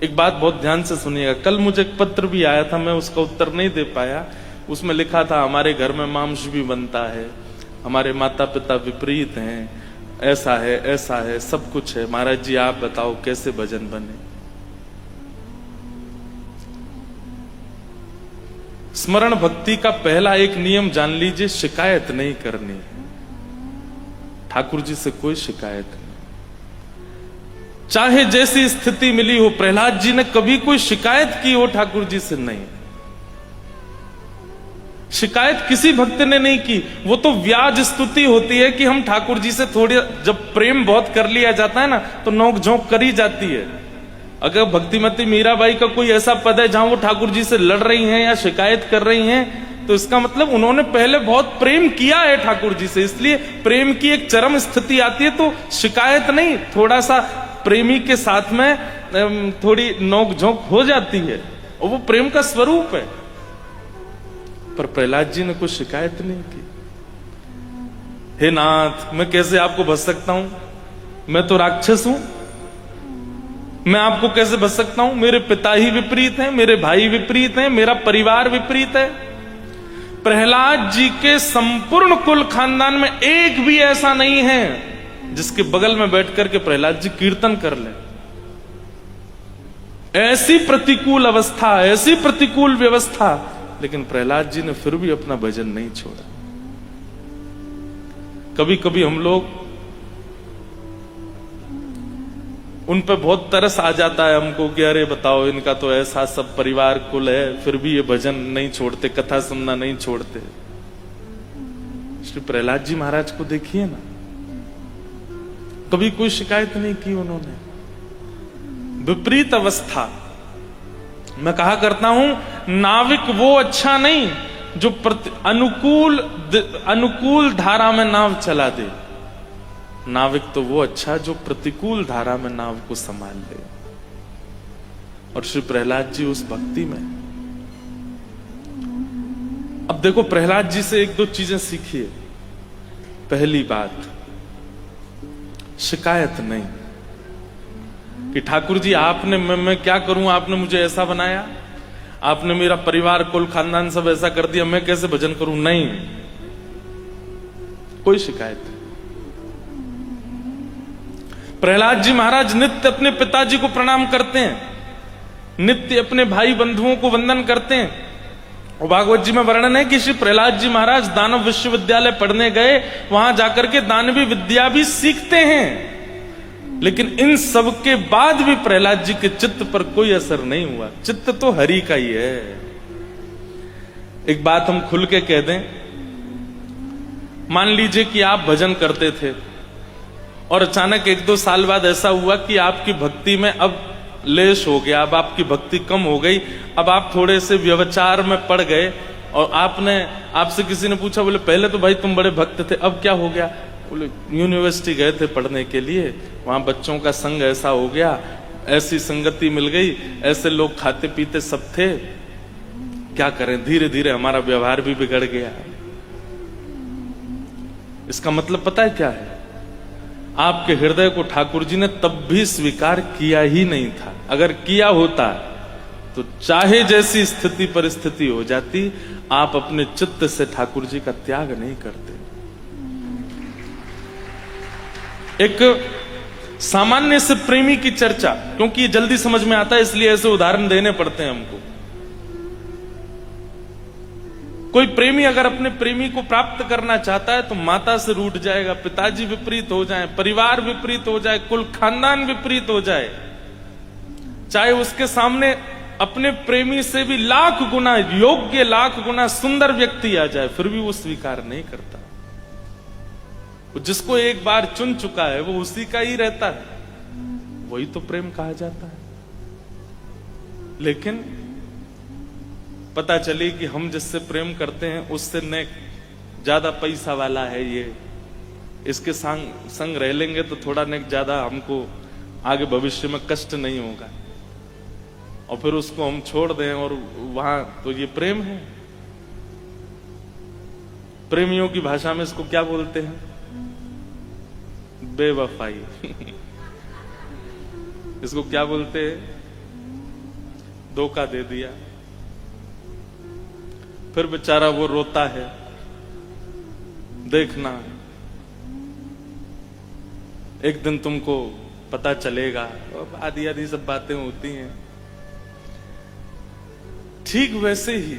एक बात बहुत ध्यान से सुनिएगा, कल मुझे एक पत्र भी आया था, मैं उसका उत्तर नहीं दे पाया। उसमें लिखा था हमारे घर में मांस भी बनता है, हमारे माता पिता विपरीत हैं, ऐसा है, सब कुछ है। महाराज जी आप बताओ कैसे भजन बने। स्मरण भक्ति का पहला एक नियम जान लीजिए, शिकायत नहीं करनी। ठाकुर जी से कोई शिकायत नहीं, चाहे जैसी स्थिति मिली हो। प्रहलाद जी ने कभी कोई शिकायत की हो ठाकुर जी से? नहीं, शिकायत किसी भक्त ने नहीं की। वो तो व्याज स्तुति होती है कि हम ठाकुर जी से थोड़ी, जब प्रेम बहुत कर लिया जाता है ना तो नोक झोंक करी जाती है। अगर भक्तिमती मीराबाई का कोई ऐसा पद है जहां वो ठाकुर जी से लड़ रही हैं या शिकायत कर रही हैं, तो इसका मतलब उन्होंने पहले बहुत प्रेम किया है ठाकुर जी से। इसलिए प्रेम की एक चरम स्थिति आती है तो शिकायत नहीं, थोड़ा सा प्रेमी के साथ में थोड़ी नोक झोंक हो जाती है, और वो प्रेम का स्वरूप है। पर प्रहलाद जी ने कुछ शिकायत नहीं की। हे नाथ, मैं कैसे आपको भज सकता हूं? मैं तो राक्षस हूं, मैं आपको कैसे भज सकता हूं? मेरे पिता ही विपरीत हैं, मेरे भाई विपरीत हैं, मेरा परिवार विपरीत है। प्रहलाद जी के संपूर्ण कुल खानदान में एक भी ऐसा नहीं है जिसके बगल में बैठ करके प्रहलाद जी कीर्तन कर ले। ऐसी प्रतिकूल अवस्था, ऐसी प्रतिकूल व्यवस्था, लेकिन प्रहलाद जी ने फिर भी अपना भजन नहीं छोड़ा। कभी कभी हम लोग उन पे बहुत तरस आ जाता है हमको कि अरे बताओ, इनका तो ऐसा सब परिवार कुल है, फिर भी ये भजन नहीं छोड़ते, कथा सुनना नहीं छोड़ते। श्री प्रहलाद जी महाराज को देखिए ना, कभी कोई शिकायत नहीं की उन्होंने। विपरीत अवस्था, मैं कहा करता हूं, नाविक वो अच्छा नहीं जो अनुकूल धारा में नाव चला दे, नाविक तो वो अच्छा जो प्रतिकूल धारा में नाव को संभाल ले। और श्री प्रहलाद जी उस भक्ति में। अब देखो, प्रहलाद जी से एक दो चीजें सीखिए। पहली बात, शिकायत नहीं कि ठाकुर जी आपने, मैं क्या करूं, आपने मुझे ऐसा बनाया, आपने मेरा परिवार कुल खानदान सब ऐसा कर दिया, मैं कैसे भजन करूं? नहीं, कोई शिकायत नहीं। प्रहलाद जी महाराज नित्य अपने पिताजी को प्रणाम करते हैं, नित्य अपने भाई बंधुओं को वंदन करते हैं। और भागवत जी में वर्णन है कि श्री प्रहलाद जी महाराज दानव विश्वविद्यालय पढ़ने गए, वहां जाकर के दानवी विद्या भी सीखते हैं। लेकिन इन सब के बाद भी प्रहलाद जी के चित्त पर कोई असर नहीं हुआ। चित्त तो हरि का ही है। एक बात हम खुल के कह दें, मान लीजिए कि आप भजन करते थे और अचानक एक दो साल बाद ऐसा हुआ कि आपकी भक्ति में अब लेश हो गया, अब आपकी भक्ति कम हो गई, अब आप थोड़े से व्यभिचार में पड़ गए, और आपसे किसी ने पूछा, बोले पहले तो भाई तुम बड़े भक्त थे, अब क्या हो गया? बोले यूनिवर्सिटी गए थे पढ़ने के लिए, वहां बच्चों का संग ऐसा हो गया, ऐसी संगति मिल गई, ऐसे लोग खाते पीते सब थे, क्या करें, धीरे धीरे हमारा व्यवहार भी बिगड़ गया। इसका मतलब पता है क्या है? आपके हृदय को ठाकुर जी ने तब भी स्वीकार किया ही नहीं था। अगर किया होता तो चाहे जैसी स्थिति परिस्थिति हो जाती, आप अपने चित्त से ठाकुर जी का त्याग नहीं करते। एक सामान्य से प्रेमी की चर्चा, क्योंकि ये जल्दी समझ में आता है इसलिए ऐसे उदाहरण देने पड़ते हैं हमको। कोई प्रेमी अगर अपने प्रेमी को प्राप्त करना चाहता है तो माता से रूठ जाएगा, पिताजी विपरीत हो जाए, परिवार विपरीत हो जाए, कुल खानदान विपरीत हो जाए, चाहे उसके सामने अपने प्रेमी से भी लाख गुना योग्य, लाख गुना सुंदर व्यक्ति आ जाए, फिर भी वो स्वीकार नहीं करता। जिसको एक बार चुन चुका है वो उसी का ही रहता है, वही तो प्रेम कहा जाता है। लेकिन पता चली कि हम जिससे प्रेम करते हैं उससे न ज्यादा पैसा वाला है ये, इसके संग रह लेंगे तो थोड़ा न ज्यादा हमको आगे भविष्य में कष्ट नहीं होगा, और फिर उसको हम छोड़ दें, और वहां तो ये प्रेम है। प्रेमियों की भाषा में इसको क्या बोलते हैं? बेवफाई। इसको क्या बोलते हैं? धोखा दे दिया। फिर बेचारा वो रोता है, देखना एक दिन तुमको पता चलेगा। आदि आदि सब बातें होती हैं। ठीक वैसे ही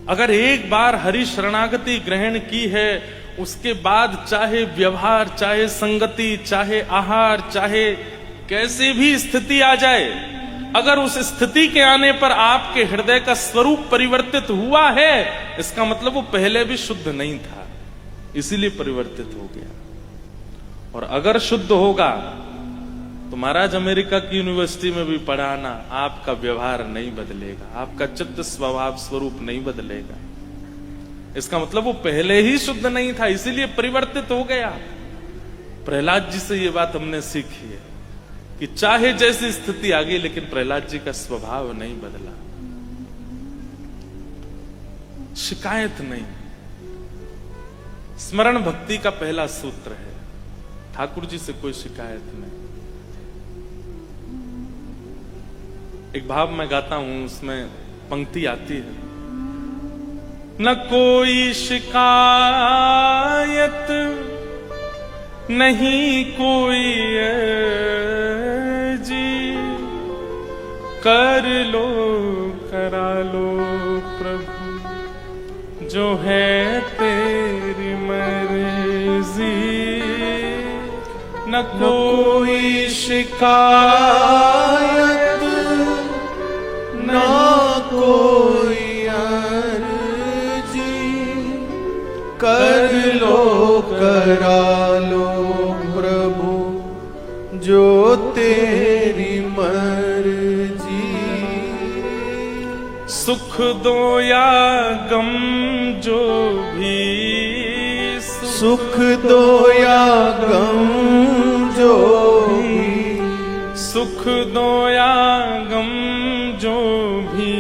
अगर एक बार हरि शरणागति ग्रहण की है, उसके बाद चाहे व्यवहार, चाहे संगति, चाहे आहार, चाहे कैसे भी स्थिति आ जाए, अगर उस स्थिति के आने पर आपके हृदय का स्वरूप परिवर्तित हुआ है, इसका मतलब वो पहले भी शुद्ध नहीं था, इसीलिए परिवर्तित हो गया। और अगर शुद्ध होगा तो महाराज अमेरिका की यूनिवर्सिटी में भी पढ़ाना, आपका व्यवहार नहीं बदलेगा, आपका चित्त स्वभाव स्वरूप नहीं बदलेगा। इसका मतलब वो पहले ही शुद्ध नहीं था, इसीलिए परिवर्तित हो गया। प्रहलाद जी से ये बात हमने सीखी है कि चाहे जैसी स्थिति आ गई, लेकिन प्रहलाद जी का स्वभाव नहीं बदला, शिकायत नहीं। स्मरण भक्ति का पहला सूत्र है, ठाकुर जी से कोई शिकायत नहीं। एक भाव मैं गाता हूं, उसमें पंक्ति आती है, न कोई शिकायत नहीं कोई जी, कर लो करा लो प्रभु जो है तेरी मर्जी। न कोई शिकायत ना कोई अर्जी, कर लो करा लो प्रभु जो तेरी मर्जी। सुख दो या गम जो भी, सुख दो या गम जो भी, सुख दो या गम जो भी,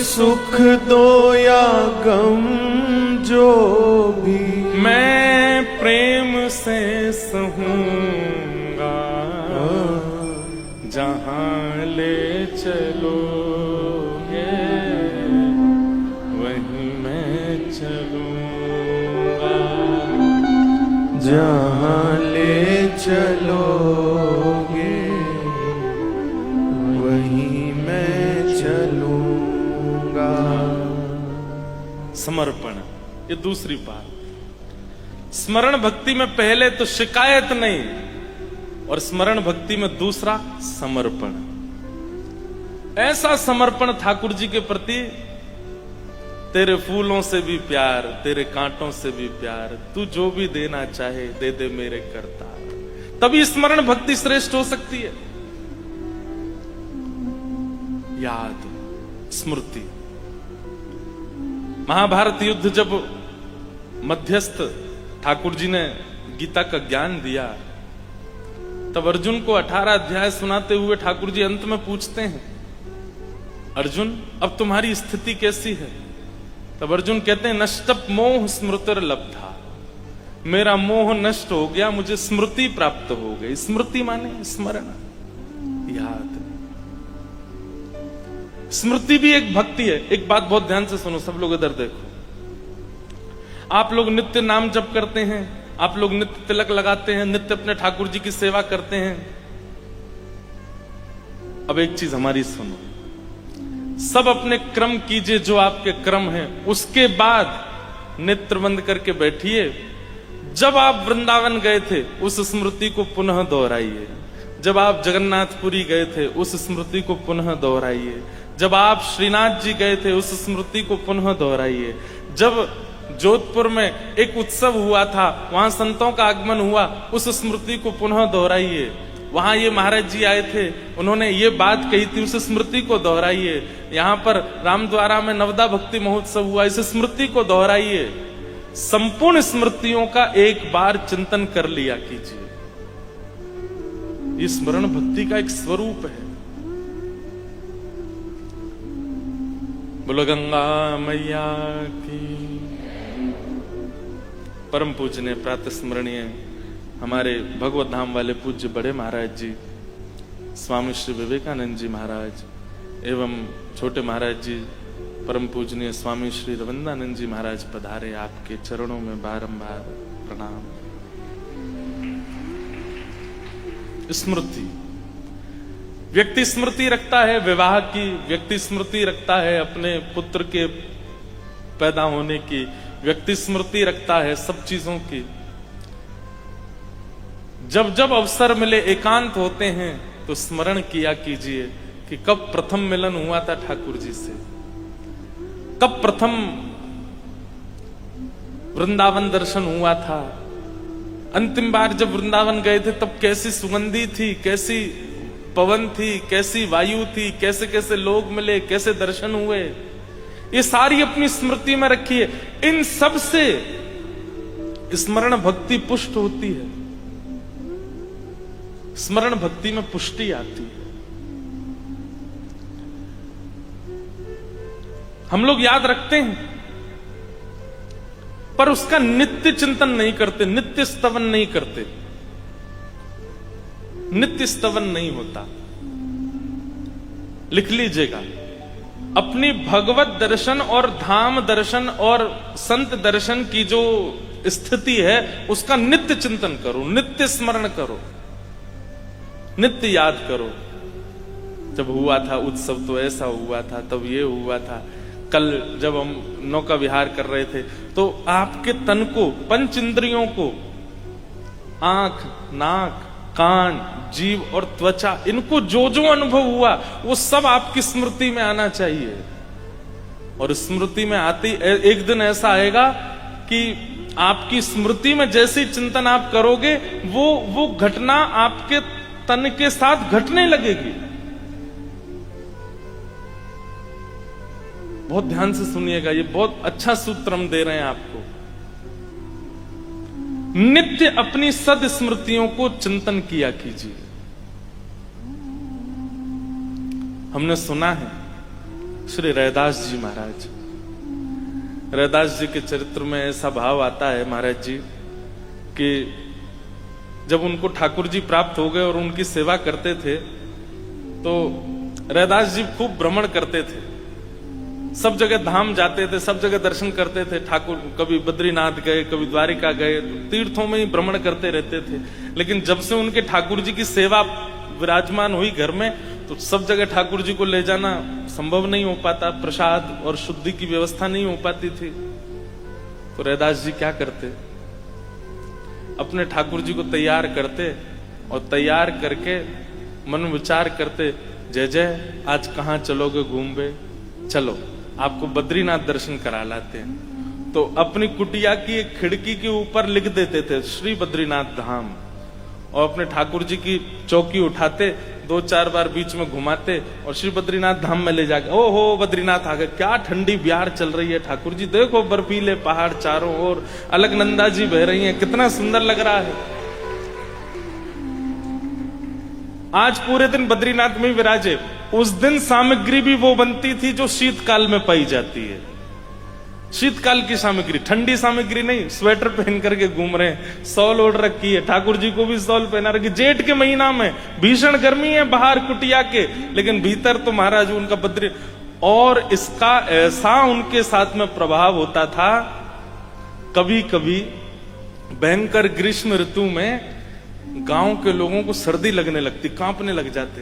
सुख दो या गम जो भी, मैं प्रेम से सहूंगा, जहां ले चलोगे वहीं मैं चलूंगा, जहां ले चलोगे वहीं मैं चलूंगा। समर्पण, ये दूसरी बात। स्मरण भक्ति में पहले तो शिकायत नहीं, और स्मरण भक्ति में दूसरा समर्पण। ऐसा समर्पण ठाकुर जी के प्रति, तेरे फूलों से भी प्यार, तेरे कांटों से भी प्यार, तू जो भी देना चाहे दे दे मेरे करता, तभी स्मरण भक्ति श्रेष्ठ हो सकती है। याद, स्मृति। महाभारत युद्ध जब मध्यस्थ ठाकुर जी ने गीता का ज्ञान दिया, तब अर्जुन को 18 अध्याय सुनाते हुए ठाकुर जी अंत में पूछते हैं, अर्जुन अब तुम्हारी स्थिति कैसी है? तब अर्जुन कहते हैं, नष्टप मोह स्मृतिर लब्धा, मेरा मोह नष्ट हो गया, मुझे स्मृति प्राप्त हो गई। स्मृति माने स्मरण, याद। स्मृति भी एक भक्ति है। एक बात बहुत ध्यान से सुनो, सब लोग इधर देखो। आप लोग नित्य नाम जप करते हैं, आप लोग नित्य तिलक लगाते हैं, नित्य अपने ठाकुर जी की सेवा करते हैं। अब एक चीज हमारी सुनो, सब अपने क्रम कीजिए जो आपके क्रम हैं, उसके बाद नेत्र बंद करके बैठिए। जब आप वृंदावन गए थे उस स्मृति को पुनः दोहराइए, जब आप जगन्नाथपुरी गए थे उस स्मृति को पुनः दोहराइए, जब आप श्रीनाथ जी गए थे उस स्मृति को पुनः दोहराइए, जब जोधपुर में एक उत्सव हुआ था, वहां संतों का आगमन हुआ, उस स्मृति को पुनः दोहराइए। वहां ये महाराज जी आए थे, उन्होंने ये बात कही थी, उस स्मृति को दोहराइए। यहां पर रामद्वारा में नवदा भक्ति महोत्सव हुआ, इस स्मृति को दोहराइए। संपूर्ण स्मृतियों का एक बार चिंतन कर लिया कीजिए। ये स्मरण भक्ति का एक स्वरूप है। बोलो गंगा मैया की। परम पूजनीय प्रातः स्मरणीय हमारे भगवत धाम वाले पूज्य बड़े महाराज जी स्वामी श्री विवेकानंद जी महाराज एवं छोटे महाराज जी परम पूजनीय स्वामी श्री रविंद्रानंद जी महाराज पधारे, आपके चरणों में बारंबार प्रणाम। स्मृति, व्यक्ति स्मृति रखता है विवाह की, व्यक्ति स्मृति रखता है अपने पुत्र के पैदा होने की, व्यक्ति स्मृति रखता है सब चीजों की। जब जब अवसर मिले, एकांत होते हैं तो स्मरण किया कीजिए कि कब प्रथम मिलन हुआ था ठाकुर जी से, कब प्रथम वृंदावन दर्शन हुआ था, अंतिम बार जब वृंदावन गए थे तब कैसी सुगंधी थी, कैसी पवन थी, कैसी वायु थी, कैसे कैसे लोग मिले, कैसे दर्शन हुए, ये सारी अपनी स्मृति में रखिए। इन सब से स्मरण भक्ति पुष्ट होती है, स्मरण भक्ति में पुष्टि आती है। हम लोग याद रखते हैं पर उसका नित्य चिंतन नहीं करते, नित्य स्तवन नहीं करते, नित्य स्तवन नहीं होता। लिख लीजिएगा, अपनी भगवत दर्शन और धाम दर्शन और संत दर्शन की जो स्थिति है उसका नित्य चिंतन करो, नित्य स्मरण करो, नित्य याद करो। जब हुआ था उत्सव तो ऐसा हुआ था, तब ये हुआ था, कल जब हम नौका विहार कर रहे थे तो आपके तन को, पंच इंद्रियों को, आंख, नाक, कान, जीव और त्वचा, इनको जो जो अनुभव हुआ वो सब आपकी स्मृति में आना चाहिए। और स्मृति में आते एक दिन ऐसा आएगा कि आपकी स्मृति में जैसे चिंतन आप करोगे वो घटना आपके तन के साथ घटने लगेगी। बहुत ध्यान से सुनिएगा, ये बहुत अच्छा सूत्र हम दे रहे हैं आपको। नित्य अपनी सद स्मृतियों को चिंतन किया कीजिए। हमने सुना है श्री रैदास जी महाराज, रैदास जी के चरित्र में ऐसा भाव आता है महाराज जी कि जब उनको ठाकुर जी प्राप्त हो गए और उनकी सेवा करते थे तो रैदास जी खूब भ्रमण करते थे, सब जगह धाम जाते थे, सब जगह दर्शन करते थे। ठाकुर कभी बद्रीनाथ गए, कभी द्वारिका गए, तीर्थों में ही भ्रमण करते रहते थे। लेकिन जब से उनके ठाकुर जी की सेवा विराजमान हुई घर में तो सब जगह ठाकुर जी को ले जाना संभव नहीं हो पाता, प्रसाद और शुद्धि की व्यवस्था नहीं हो पाती थी। तो रैदास जी क्या करते, अपने ठाकुर जी को तैयार करते और तैयार करके मन विचार करते, जय जय आज कहां चलोगे घूमबे, चलो आपको बद्रीनाथ दर्शन करा लाते हैं। तो अपनी कुटिया की एक खिड़की के ऊपर लिख देते थे श्री बद्रीनाथ धाम, और अपने ठाकुर जी की चौकी उठाते, 2-4 बार बीच में घुमाते और श्री बद्रीनाथ धाम में ले जाके, ओ हो बद्रीनाथ आ गए, क्या ठंडी बिहार चल रही है ठाकुर जी, देखो बर्फीले पहाड़ चारों ओर, अलकनंदा जी बह रही हैं, कितना सुंदर लग रहा है। आज पूरे दिन बद्रीनाथ में विराजे। उस दिन सामग्री भी वो बनती थी जो शीतकाल में पाई जाती है, शीतकाल की सामग्री, ठंडी सामग्री नहीं। स्वेटर पहन करके घूम रहे हैं, सॉल ओढ़ रखी है, ठाकुर जी को भी सॉल पहना रखी। जेठ के महीना में भीषण गर्मी है बाहर कुटिया के, लेकिन भीतर तो महाराज उनका बद्री। और इसका ऐसा उनके साथ में प्रभाव होता था, कभी कभी भयंकर ग्रीष्म ऋतु में गांव के लोगों को सर्दी लगने लगती, कांपने लग जाते।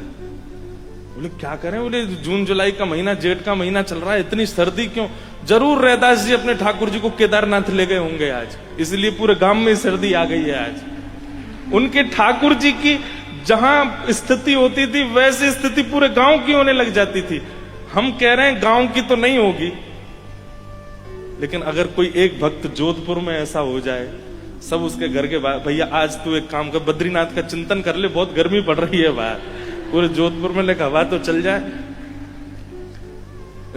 बोले क्या करें, बोले जून जुलाई का महीना, जेठ का महीना चल रहा है, इतनी सर्दी क्यों। जरूर रैदास जी अपने ठाकुर जी को केदारनाथ ले गए होंगे आज, इसलिए पूरे गांव में सर्दी आ गई है आज। उनके ठाकुर जी की जहां स्थिति होती थी वैसी स्थिति पूरे गांव की होने लग जाती थी। हम कह रहे हैं गांव की तो नहीं होगी, लेकिन अगर कोई एक भक्त जोधपुर में ऐसा हो जाए, सब उसके घर के बाहर, भैया आज तू एक काम कर, बद्रीनाथ का चिंतन कर ले, बहुत गर्मी पड़ रही है बाहर, पूरे जोधपुर में लेकर हवा तो चल जाए।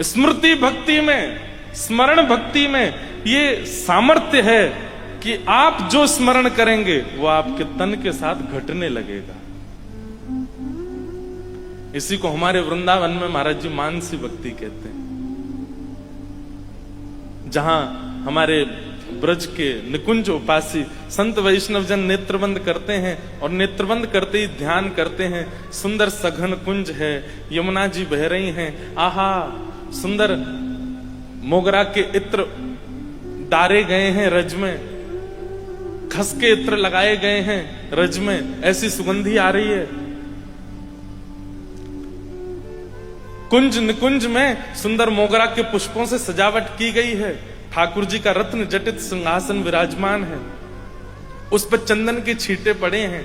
स्मृति भक्ति में, स्मरण भक्ति में ये सामर्थ्य है कि आप जो स्मरण करेंगे वो आपके तन के साथ घटने लगेगा। इसी को हमारे वृंदावन में महाराज जी मानसी भक्ति कहते हैं, जहां हमारे ब्रज के निकुंज उपासी संत वैष्णव जन नेत्रबंद करते हैं और नेत्रबंद करते ही ध्यान करते हैं। सुंदर सघन कुंज है, यमुना जी बह रही हैं। आहा, सुंदर मोगरा के इत्र डारे गए हैं रज में, खस के इत्र लगाए गए हैं रज में, ऐसी सुगंधी आ रही है। कुंज निकुंज में सुंदर मोगरा के पुष्पों से सजावट की गई है। ठाकुर जी का रत्न जटित सिंहासन विराजमान है, उस पर चंदन के छींटे पड़े हैं।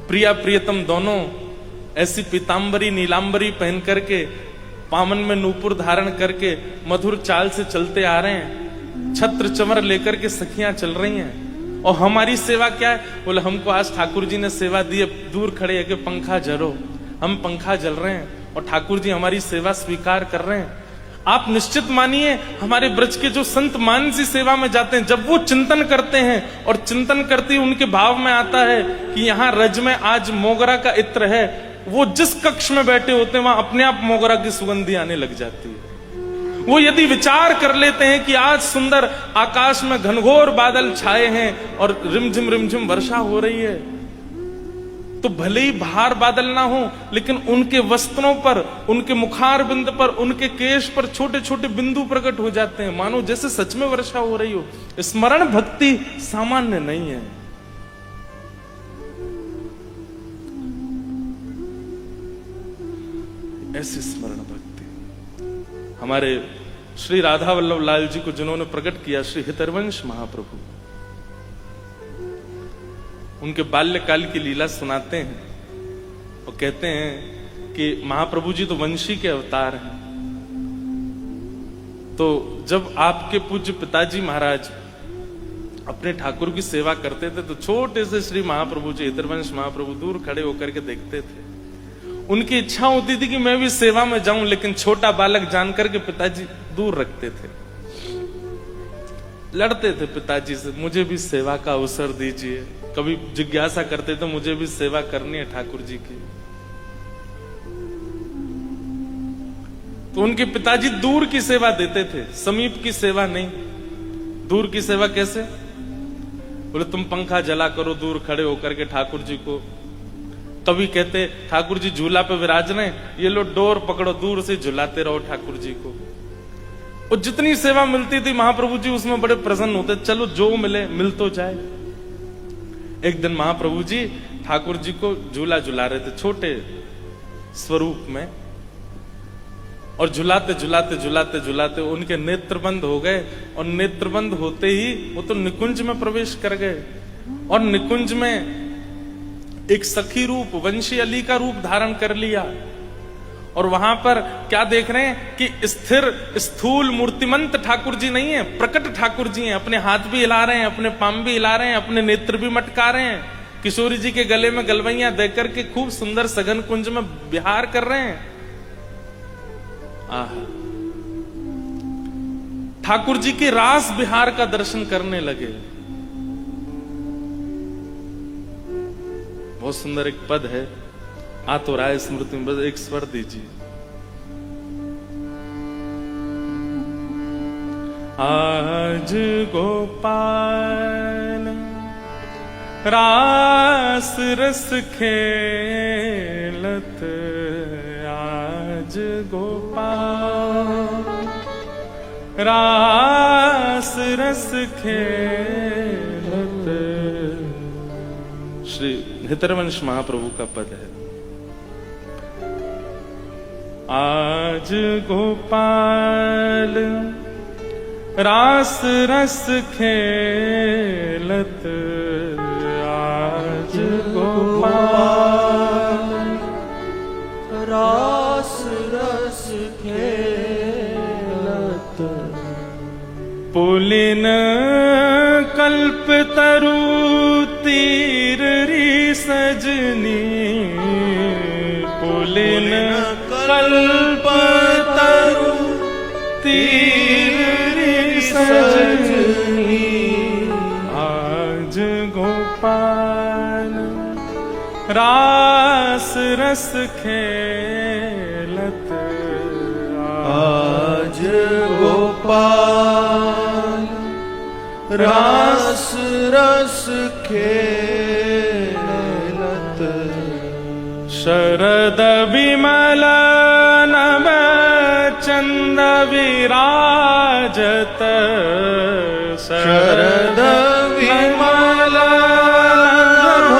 प्रिया प्रियतम दोनों ऐसी पीतांबरी नीलांबरी पहन करके, पामन में नूपुर धारण करके मधुर चाल से चलते आ रहे हैं। छत्र चमर लेकर के सखियां चल रही हैं। और हमारी सेवा क्या है? बोले हमको आज ठाकुर जी ने सेवा दी है, दूर खड़े है कि पंखा जलो। हम पंखा जल रहे हैं और ठाकुर जी हमारी सेवा स्वीकार कर रहे हैं। आप निश्चित मानिए, हमारे ब्रज के जो संत मानसी सेवा में जाते हैं, जब वो चिंतन करते हैं और चिंतन करते ही उनके भाव में आता है कि यहाँ रज में आज मोगरा का इत्र है, वो जिस कक्ष में बैठे होते हैं वहां अपने आप मोगरा की सुगंधी आने लग जाती है। वो यदि विचार कर लेते हैं कि आज सुंदर आकाश में घनघोर बादल छाए हैं और रिमझिम वर्षा हो रही है, तो भले ही बाहर बादल ना हो, लेकिन उनके वस्त्रों पर, उनके मुखार बिंद पर, उनके केश पर छोटे छोटे बिंदु प्रकट हो जाते हैं, मानो जैसे सच में वर्षा हो रही हो। स्मरण भक्ति सामान्य नहीं है। ऐसी स्मरण भक्ति हमारे श्री राधा वल्लभ लाल जी को जिन्होंने प्रकट किया, श्री हितरवंश महाप्रभु, उनके बाल्यकाल की लीला सुनाते हैं और कहते हैं कि महाप्रभु जी तो वंशी के अवतार हैं। तो जब आपके पूज्य पिताजी महाराज अपने ठाकुर की सेवा करते थे, तो छोटे से श्री महाप्रभु जी, हितरवंश महाप्रभु, दूर खड़े होकर के देखते थे। उनकी इच्छा होती थी कि मैं भी सेवा में जाऊं, लेकिन छोटा बालक जानकर के पिताजी दूर रखते थे। लड़ते थे पिताजी से, मुझे भी सेवा का अवसर दीजिए। कभी जिज्ञासा करते थे, मुझे भी सेवा करनी है ठाकुर जी की। तो उनके पिताजी दूर की सेवा देते थे, समीप की सेवा नहीं। दूर की सेवा कैसे? बोले तुम पंखा जला करो दूर खड़े होकर के ठाकुर जी को। कभी कहते ठाकुर जी झूला पे विराज रहे, ये लो डोर पकड़ो, दूर से झुलाते रहो ठाकुर जी को। और जितनी सेवा मिलती थी महाप्रभु जी उसमें बड़े प्रसन्न होते, चलो जो मिले मिल तो जाए। एक दिन महाप्रभु जी ठाकुर जी को झूला झुला रहे थे छोटे स्वरूप में, और झुलाते झुलाते झुलाते झुलाते उनके नेत्र बंद हो गए। और नेत्र बंद होते ही वो तो निकुंज में प्रवेश कर गए, और निकुंज में एक सखी रूप, वंशी अली का रूप धारण कर लिया। और वहां पर क्या देख रहे हैं कि स्थिर स्थूल मूर्तिमंत ठाकुर जी नहीं है, प्रकट ठाकुर जी हैं। अपने हाथ भी हिला रहे हैं, अपने पाम भी हिला रहे हैं, अपने नेत्र भी मटका रहे हैं। किशोरी जी के गले में गलवैया देकर के खूब सुंदर सघन कुंज में विहार कर रहे हैं। आहा, ठाकुर जी के रास विहार का दर्शन करने लगे। बहुत सुंदर एक पद है, आ तो राय स्मृति में, बस एक स्वर दीजिए। आज गोपाल रास रस खेलत, आज गोपाल रास रस खेलत। श्री हितरवंश महाप्रभु का पद है। आज गोपाल रास रस खेलत, आज गोपाल रास रस खेलत। पुलिन कल्प तरु तीर री सजनी, पुलिन कल्प तरु तीर री सजनी, आज गोपाल रास रस खेलत, आज गोपाल रास रस खेलत शरद विमल नभ चंद विराजत शरद विमल नभ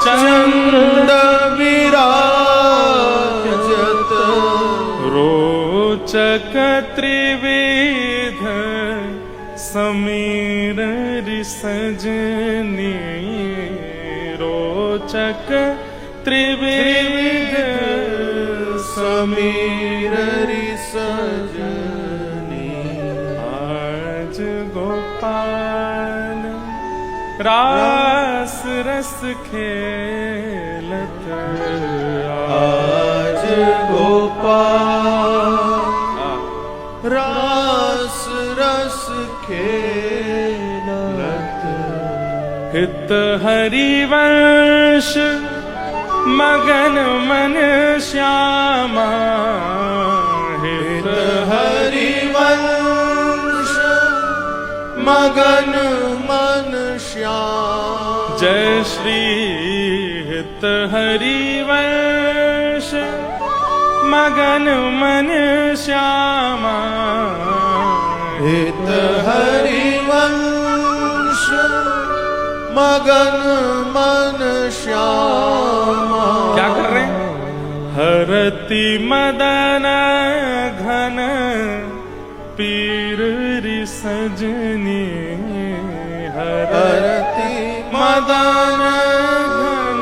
चंद विराजत रोचक त्रिविध समीर सजनी रोचक त्रिविध समीर सजनी आज गोपाल रास रस खेलत आज गोपाल रास रस खेलत हित हरिवंश मगन मन श्यामा हित हरिवंश मगन मन श्याम जय श्री हित हरिवंश मगन मन श्यामा हित हरिवंश मगन मन श्यामा क्या कर रहे हैं हरति मदन घन पीर रि सजनी हरति मदन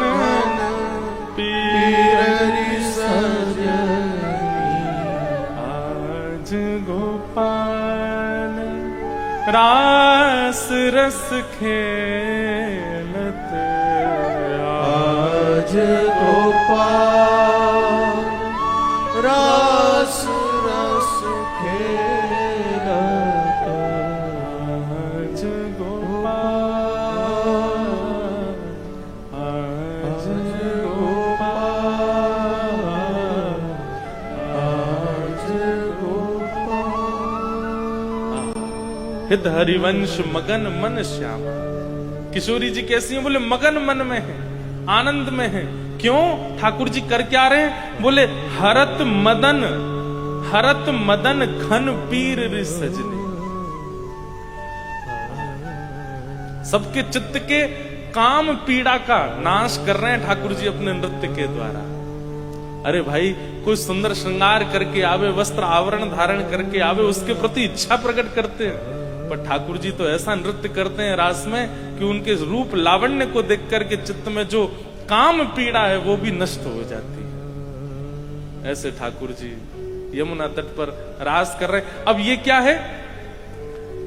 घन पीर सजनी आज गोपाल रास रस खेलत आज गोपाल रास रस खेलत आज गोपाल आज गोपाल आज गोपाल हित हरिवंश मगन मन श्यामा किशोरी जी कैसी हैं बोले मगन मन में है आनंद में है क्यों ठाकुर जी कर क्या रहे हैं बोले हरत मदन घन पीर रि सजने सबके चित्त के काम पीड़ा का नाश कर रहे हैं ठाकुर जी अपने नृत्य के द्वारा अरे भाई कोई सुंदर श्रृंगार करके आवे वस्त्र आवरण धारण करके आवे उसके प्रति इच्छा प्रकट करते हैं पर ठाकुर जी तो ऐसा नृत्य करते हैं रास में कि उनके रूप लावण्य को देख करके चित्त में जो काम पीड़ा है वो भी नष्ट हो जाती है ऐसे ठाकुर जी यमुना तट पर रास कर रहे अब ये क्या है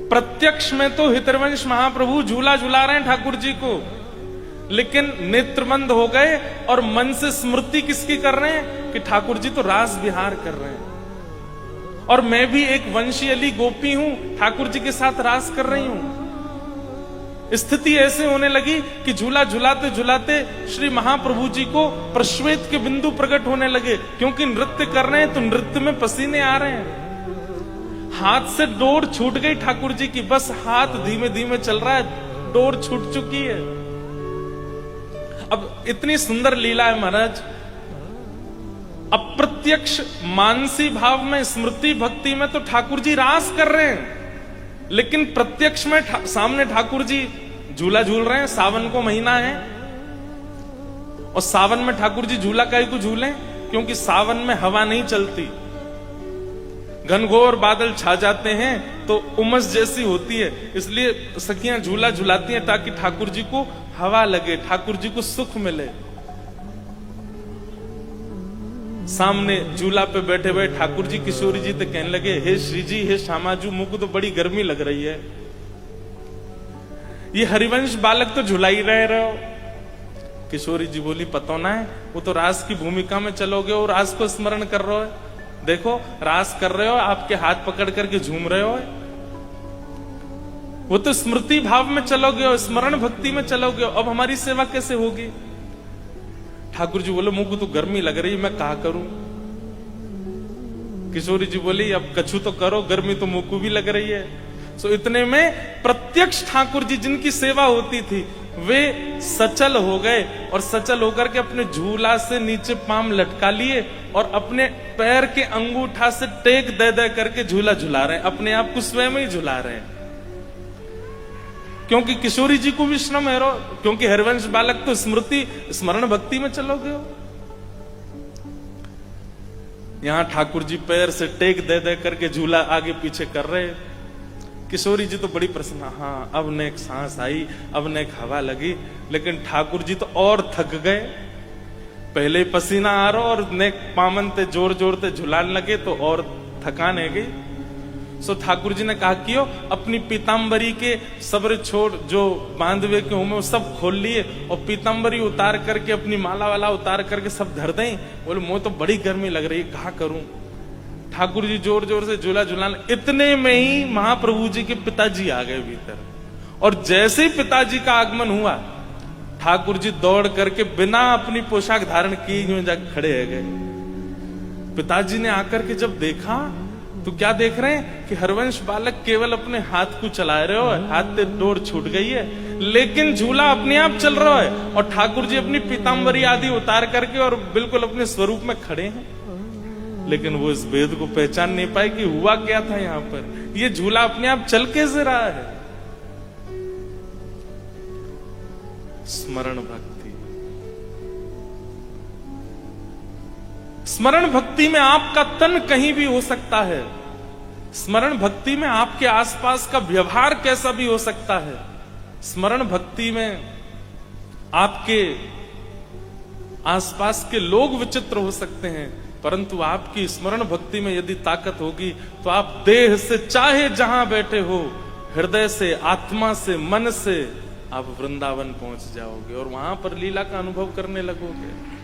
प्रत्यक्ष में तो हितवंश महाप्रभु झूला झूला रहे हैं ठाकुर जी को लेकिन नेत्रबंद हो गए और मन से स्मृति किसकी कर रहे हैं कि ठाकुर जी तो रास विहार कर रहे हैं और मैं भी एक वंशी अली गोपी हूं ठाकुर जी के साथ रास कर रही हूं स्थिति ऐसे होने लगी कि झूला झुलाते झुलाते श्री महाप्रभु जी को प्रश्वेत के बिंदु प्रकट होने लगे क्योंकि नृत्य कर रहे हैं तो नृत्य में पसीने आ रहे हैं हाथ से डोर छूट गई ठाकुर जी की बस हाथ धीमे धीमे चल रहा है डोर छूट चुकी है अब इतनी सुंदर लीला है महाराज अप्रत्यक्ष मानसी भाव में स्मृति भक्ति में तो ठाकुर जी रास कर रहे हैं लेकिन प्रत्यक्ष में सामने ठाकुर जी झूला झूल रहे हैं सावन को महीना है और सावन में ठाकुर जी झूला काहे को झूले क्योंकि सावन में हवा नहीं चलती घनघोर बादल छा जाते हैं तो उमस जैसी होती है इसलिए सखियां झूला झुलाती हैं ताकि ठाकुर जी को हवा लगे ठाकुर जी को सुख मिले सामने झूला पे बैठे हुए ठाकुर जी किशोरी जी तो कहने लगे हे श्री जी हे श्यामाजू मुझको तो बड़ी गर्मी लग रही है ये हरिवंश बालक तो झुला ही रहे हो किशोरी जी बोली पता ना है वो तो रास की भूमिका में चलोगे और रास को स्मरण कर रहे हो देखो रास कर रहे हो आपके हाथ पकड़ करके झूम रहे हो वो तो स्मृति भाव में चलोगे और स्मरण भक्ति में चलोगे अब हमारी सेवा कैसे होगी ठाकुर जी बोले मुझको तो गर्मी लग रही है मैं कहा करूं किशोरी जी बोली अब कछु तो करो गर्मी तो मुझको भी लग रही है सो इतने में प्रत्यक्ष ठाकुर जी जिनकी सेवा होती थी वे सचल हो गए और सचल होकर के अपने झूला से नीचे पाम लटका लिए और अपने पैर के अंगूठा से टेक दे दे करके झूला झुला रहे हैं, अपने आप को स्वयं ही झुला रहे हैं। क्योंकि किशोरी जी को भी श्रम है, क्योंकि हरिवंश बालक तो स्मृति स्मरण भक्ति में चलोगे हो। यहां ठाकुर जी पैर से टेक दे दे करके झूला आगे पीछे कर रहे। किशोरी जी तो बड़ी प्रसन्न, हाँ अब ने एक सांस आई, अब ने एक हवा लगी। लेकिन ठाकुर जी तो और थक गए, पहले पसीना आ रहा और नेक पामन ते जोर जोर ते झुलाने लगे तो और थकान है गई। सो ठाकुर जी ने कहा कि अपनी पीताम्बरी के सब्र छोड़ जो बांधवे के हूं सब खोल लिए और पीताम्बरी उतार करके अपनी माला वाला उतार करके सब धर दें। बोले मुझे तो बड़ी गर्मी लग रही है, कहा करूं। ठाकुर जी जोर जोर से झूला झुलाने, इतने में ही महाप्रभु जी के पिताजी आ गए भीतर। और जैसे ही पिताजी का आगमन हुआ ठाकुर जी दौड़ करके बिना अपनी पोशाक धारण किए यूं जाकर खड़े हो गए। पिताजी ने आकर के जब देखा तो क्या देख रहे हैं कि हरवंश बालक केवल अपने हाथ को चला रहे हो, हाथ से डोर छूट गई है, लेकिन झूला अपने आप चल रहा है और ठाकुर जी अपनी पीताम्बरी आदि उतार करके और बिल्कुल अपने स्वरूप में खड़े हैं। लेकिन वो इस भेद को पहचान नहीं पाए कि हुआ क्या था यहां पर। ये झूला अपने आप चल कैसे रहा है। स्मरण भक्ति, स्मरण भक्ति में आपका तन कहीं भी हो सकता है। स्मरण भक्ति में आपके आसपास का व्यवहार कैसा भी हो सकता है। स्मरण भक्ति में आपके आसपास के लोग विचित्र हो सकते हैं, परंतु आपकी स्मरण भक्ति में यदि ताकत होगी तो आप देह से चाहे जहां बैठे हो, हृदय से, आत्मा से, मन से आप वृंदावन पहुंच जाओगे और वहां पर लीला का अनुभव करने लगोगे।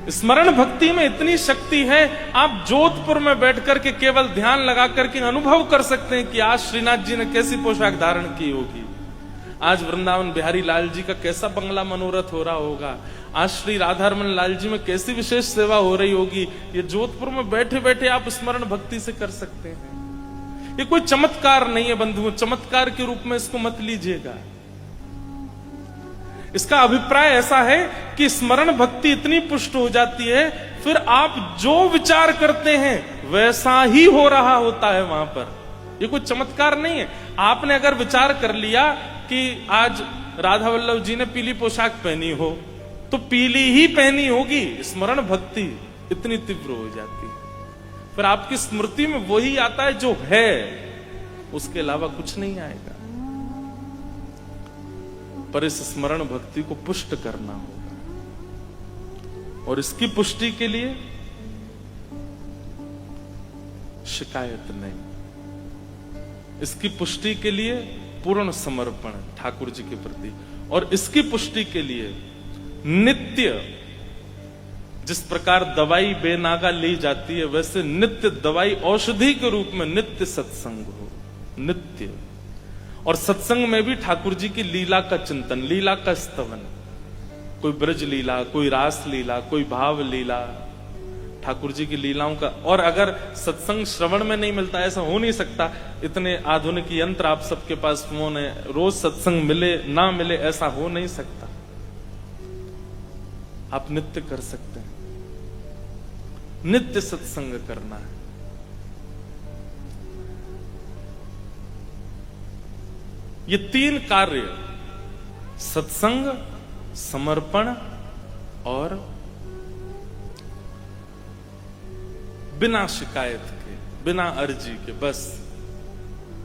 स्मरण भक्ति में इतनी शक्ति है, आप जोधपुर में बैठ करके केवल ध्यान लगा करके अनुभव कर सकते हैं कि आज श्रीनाथ जी ने कैसी पोशाक धारण की होगी, आज वृंदावन बिहारी लाल जी का कैसा बंगला मनोरथ हो रहा होगा, आज श्री राधारमन लाल जी में कैसी विशेष सेवा हो रही होगी। ये जोधपुर में बैठे बैठे आप स्मरण भक्ति से कर सकते हैं। ये कोई चमत्कार नहीं है बंधुओं, चमत्कार के रूप में इसको मत लीजिएगा। इसका अभिप्राय ऐसा है कि स्मरण भक्ति इतनी पुष्ट हो जाती है, फिर आप जो विचार करते हैं वैसा ही हो रहा होता है वहां पर। ये कोई चमत्कार नहीं है। आपने अगर विचार कर लिया कि आज राधा वल्लभ जी ने पीली पोशाक पहनी हो तो पीली ही पहनी होगी। स्मरण भक्ति इतनी तीव्र हो जाती है, फिर आपकी स्मृति में वही आता है जो है, उसके अलावा कुछ नहीं आएगा। पर इस स्मरण भक्ति को पुष्ट करना होगा और इसकी पुष्टि के लिए शिकायत नहीं, इसकी पुष्टि के लिए पूर्ण समर्पण ठाकुर जी के प्रति, और इसकी पुष्टि के लिए नित्य, जिस प्रकार दवाई बेनागा ली जाती है वैसे नित्य दवाई औषधि के रूप में नित्य सत्संग हो, नित्य। और सत्संग में भी ठाकुर जी की लीला का चिंतन, लीला का स्तवन, कोई ब्रज लीला, कोई रास लीला, कोई भाव लीला, ठाकुर जी की लीलाओं का। और अगर सत्संग श्रवण में नहीं मिलता, ऐसा हो नहीं सकता, इतने आधुनिक यंत्र आप सबके पास फोन है, रोज सत्संग मिले ना मिले ऐसा हो नहीं सकता। आप नित्य कर सकते हैं, नित्य सत्संग करना है। ये तीन कार्य, सत्संग, समर्पण और बिना शिकायत के, बिना अर्जी के, बस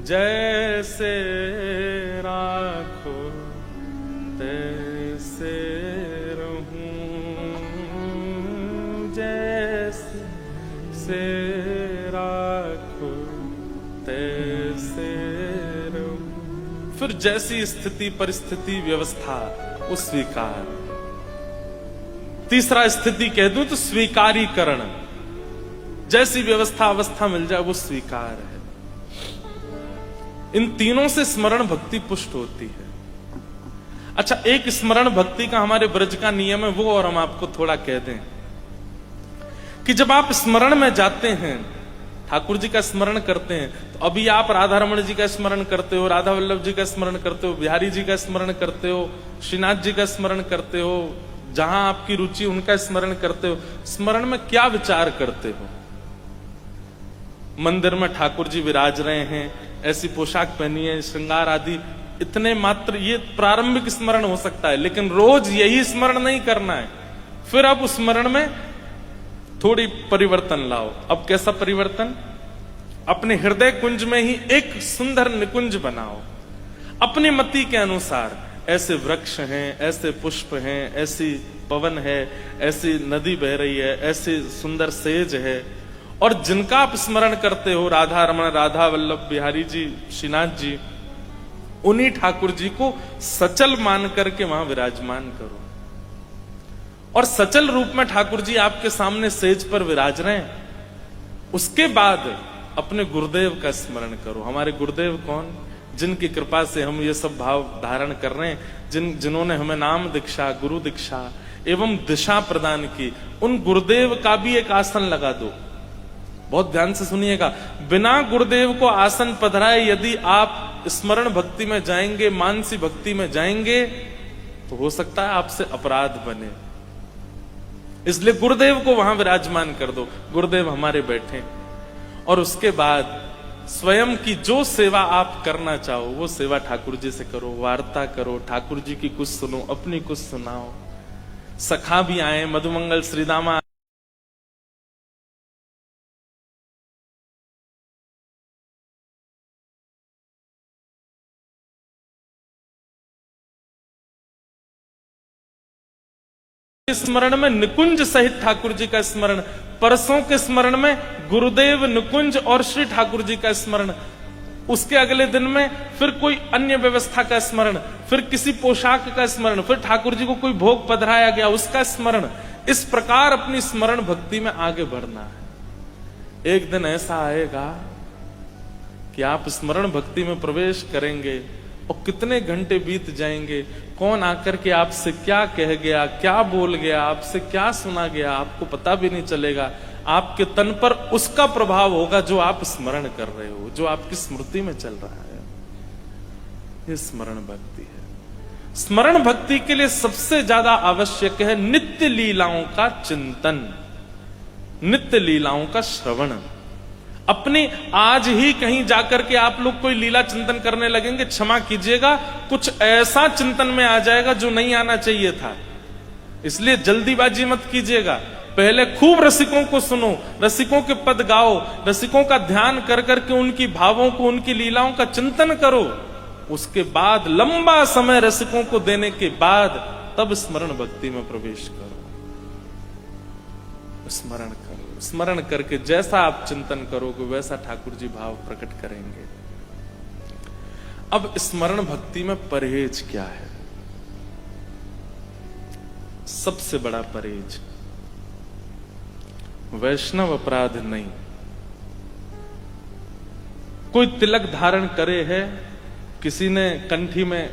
जैसे राखो तैसे रहूं, जैसे राखो तैसे रहूं। फिर जैसी स्थिति परिस्थिति व्यवस्था वो स्वीकार। तीसरा स्थिति कह दूं तो स्वीकारीकरण, जैसी व्यवस्था अवस्था मिल जाए वो स्वीकार है। इन तीनों से स्मरण भक्ति पुष्ट होती है। अच्छा, एक स्मरण भक्ति का हमारे ब्रज का नियम है वो और हम आपको थोड़ा कह दें कि जब आप स्मरण में जाते हैं ठाकुर जी का स्मरण करते हैं। तो अभी आप राधा रमण जी का स्मरण करते हो, राधा वल्लभ जी का स्मरण करते हो, बिहारी जी का स्मरण करते हो, श्रीनाथ जी का स्मरण करते हो, जहां आपकी रुचि उनका स्मरण करते हो। स्मरण में क्या विचार करते हो? मंदिर में ठाकुर जी विराज रहे हैं, ऐसी पोशाक पहनी है, श्रृंगार आदि, इतने मात्र ये प्रारंभिक स्मरण हो सकता है, लेकिन रोज यही स्मरण नहीं करना है। फिर अब उस स्मरण में थोड़ी परिवर्तन लाओ। अब कैसा परिवर्तन? अपने हृदय कुंज में ही एक सुंदर निकुंज बनाओ अपनी मति के अनुसार। ऐसे वृक्ष हैं, ऐसे पुष्प हैं, ऐसी पवन है, ऐसी नदी बह रही है, ऐसे सुंदर सेज है, और जिनका आप स्मरण करते हो, राधा रमण, राधा वल्लभ, बिहारी जी, श्रीनाथ जी, उन्हीं ठाकुर जी को सचल मान करके वहां विराजमान करो। और सचल रूप में ठाकुर जी आपके सामने सेज पर विराज रहे हैं। उसके बाद अपने गुरुदेव का स्मरण करो। हमारे गुरुदेव कौन? जिनकी कृपा से हम ये सब भाव धारण कर रहे हैं, जिन्होंने हमें नाम दीक्षा, गुरु दीक्षा एवं दिशा प्रदान की। उन गुरुदेव का भी एक आसन लगा दो। बहुत ध्यान से सुनिएगा, बिना गुरुदेव को आसन पधराए यदि आप स्मरण भक्ति में जाएंगे, मानसी भक्ति में जाएंगे, तो हो सकता है आपसे अपराध बने। इसलिए गुरुदेव को वहां विराजमान कर दो, गुरुदेव हमारे बैठे, और उसके बाद स्वयं की जो सेवा आप करना चाहो वो सेवा ठाकुर जी से करो। वार्ता करो, ठाकुर जी की कुछ सुनो, अपनी कुछ सुनाओ। सखा भी आए, मधुमंगल श्रीदामा स्मरण में निकुंज सहित ठाकुर जी का स्मरण, परसों के स्मरण में गुरुदेव, निकुंज और श्री ठाकुर जी का स्मरण, उसके अगले दिन में फिर कोई अन्य व्यवस्था का स्मरण, फिर किसी पोशाक का स्मरण, फिर ठाकुर जी को कोई भोग पधराया गया उसका स्मरण। इस प्रकार अपनी स्मरण भक्ति में आगे बढ़ना है। एक दिन ऐसा आएगा कि आप स्मरण भक्ति में प्रवेश करेंगे और कितने घंटे बीत जाएंगे, कौन आकर के आपसे क्या कह गया, क्या बोल गया, आपसे क्या सुना गया, आपको पता भी नहीं चलेगा। आपके तन पर उसका प्रभाव होगा जो आप स्मरण कर रहे हो, जो आपकी स्मृति में चल रहा है। ये स्मरण भक्ति है। स्मरण भक्ति के लिए सबसे ज्यादा आवश्यक है नित्य लीलाओं का चिंतन, नित्य लीलाओं का श्रवण। अपनी आज ही कहीं जाकर के आप लोग कोई लीला चिंतन करने लगेंगे, क्षमा कीजिएगा, कुछ ऐसा चिंतन में आ जाएगा जो नहीं आना चाहिए था। इसलिए जल्दीबाजी मत कीजिएगा। पहले खूब रसिकों को सुनो, रसिकों के पद गाओ, रसिकों का ध्यान कर करके उनकी भावों को, उनकी लीलाओं का चिंतन करो। उसके बाद लंबा समय रसिकों को देने के बाद तब स्मरण भक्ति में प्रवेश करो। स्मरण करो, स्मरण करके जैसा आप चिंतन करोगे वैसा ठाकुर जी भाव प्रकट करेंगे। अब स्मरण भक्ति में परहेज क्या है? सबसे बड़ा परहेज वैष्णव अपराध नहीं। कोई तिलक धारण करे है, किसी ने कंठी में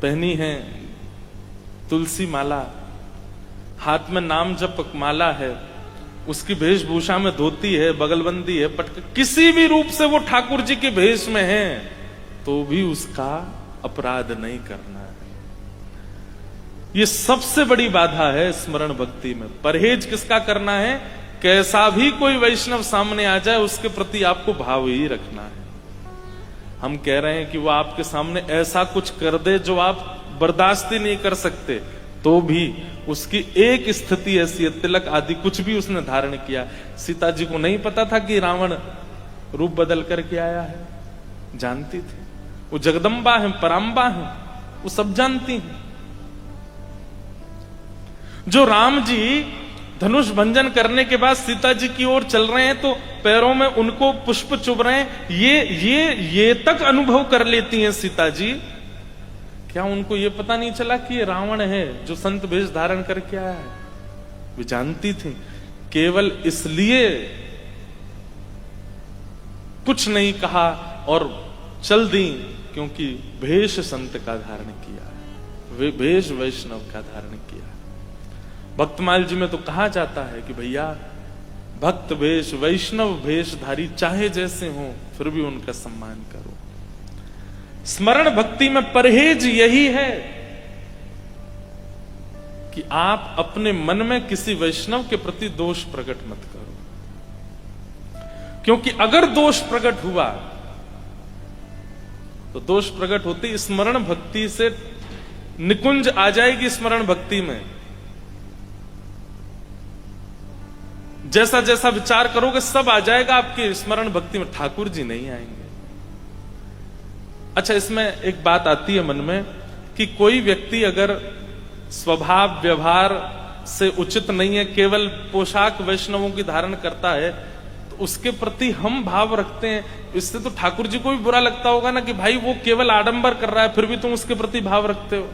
पहनी है तुलसी माला, हाथ में नाम जपक माला है, उसकी वेशभूषा में धोती है, बगलबंदी है, पटक, किसी भी रूप से वो ठाकुर जी के भेष में है, तो भी उसका अपराध नहीं करना है। ये सबसे बड़ी बाधा है स्मरण भक्ति में। परहेज किसका करना है? कैसा भी कोई वैष्णव सामने आ जाए उसके प्रति आपको भाव ही रखना है। हम कह रहे हैं कि वो आपके सामने ऐसा कुछ कर दे जो आप बर्दाश्त ही नहीं कर सकते, तो भी उसकी एक स्थिति ऐसी है, तिलक आदि कुछ भी उसने धारण किया। सीता जी को नहीं पता था कि रावण रूप बदल करके आया है, जानती थी। वो जगदम्बा है, पराम्बा है, वो सब जानती हैं। जो राम जी धनुष भंजन करने के बाद सीता जी की ओर चल रहे हैं तो पैरों में उनको पुष्प चुभ रहे हैं, ये तक अनुभव कर लेती हैं सीता जी। क्या उनको ये पता नहीं चला कि ये रावण है जो संत भेष धारण करके आया है? वे जानती थी, केवल इसलिए कुछ नहीं कहा और चल दी क्योंकि भेष संत का धारण किया है, वे भेष वैष्णव का धारण किया है। भक्तमाल जी में तो कहा जाता है कि भैया भक्त वेश वैष्णव वेशधारी चाहे जैसे हो फिर भी उनका सम्मान करो। स्मरण भक्ति में परहेज यही है कि आप अपने मन में किसी वैष्णव के प्रति दोष प्रकट मत करो, क्योंकि अगर दोष प्रकट हुआ तो दोष प्रकट होते स्मरण भक्ति से निकुंज आ जाएगी। स्मरण भक्ति में जैसा जैसा विचार करोगे सब आ जाएगा आपके स्मरण भक्ति में, ठाकुर जी नहीं आएंगे। अच्छा, इसमें एक बात आती है मन में कि कोई व्यक्ति अगर स्वभाव व्यवहार से उचित नहीं है, केवल पोशाक वैष्णवों की धारण करता है, तो उसके प्रति हम भाव रखते हैं, इससे तो ठाकुर जी को भी बुरा लगता होगा ना कि भाई वो केवल आडंबर कर रहा है फिर भी तुम उसके प्रति भाव रखते हो।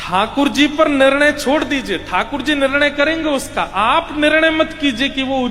ठाकुर जी पर निर्णय छोड़ दीजिए, ठाकुर जी निर्णय करेंगे उसका, आप निर्णय मत कीजिए कि वो